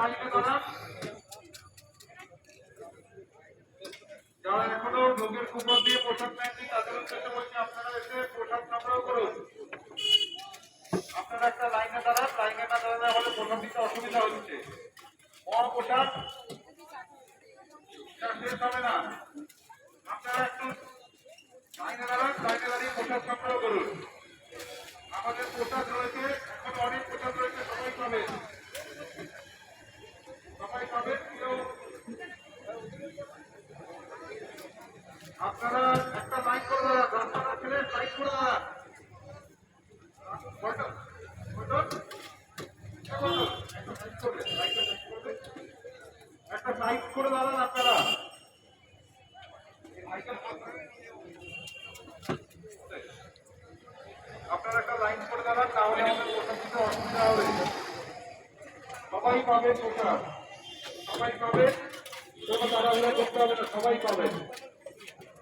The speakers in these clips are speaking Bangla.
লাইনে দাঁড়ান। যারা এখনো লোকের কুপন দিয়ে পোশাক নেননি তাদের উদ্দেশ্যে বলছি আপনারা এসে পোশাক সংগ্রহ করুন। আপনারা একটা লাইনে দাঁড়ান, লাইনে না দাঁড়ালে আমাদের পোশাক দিতে অসুবিধা হচ্ছে। পোশাক শেষ হবে না, আপনারা একটু লাইনে দাঁড়ান, লাইনে দাঁড়িয়ে পোশাক সংগ্রহ করুন। আমাদের পোশাক রয়েছে, এখন অনেক পোশাক রয়েছে, সবাই পাবে, সবাই পাবে। আপনারা একটা লাইন করে দাঁড়ান, রাস্তাটা ছেড়ে লাইন করে দাঁড়ান। একটা সাইড করে দাঁড়ান আপনারা। আপনারা একটা লাইন করে দাঁড়ান, তাহলে আমাদের পোশাক দিতে অসুবিধা হবে। সবাই পাবে পোশাক, সবাই পাবে, কোনো তাড়াহুড়া করতে হবে না, সবাই পাবে।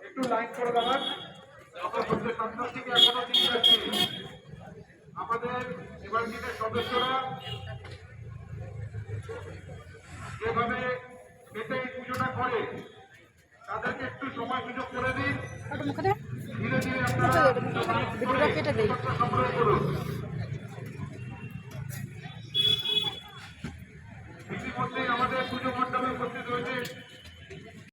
একটু লাইন করে দাঁড়ান। আমরা সন্ধ্যে 7টার থেকে এখনো দিয়ে যাচ্ছি। আমাদের এবার দিনের সদস্যরা যেভাবে পেটে এই পুজোটা করে তাদেরকে একটু সময় সুযোগ করে দিন। ধীরে ধীরে আপনারা সংগ্রহ করুন।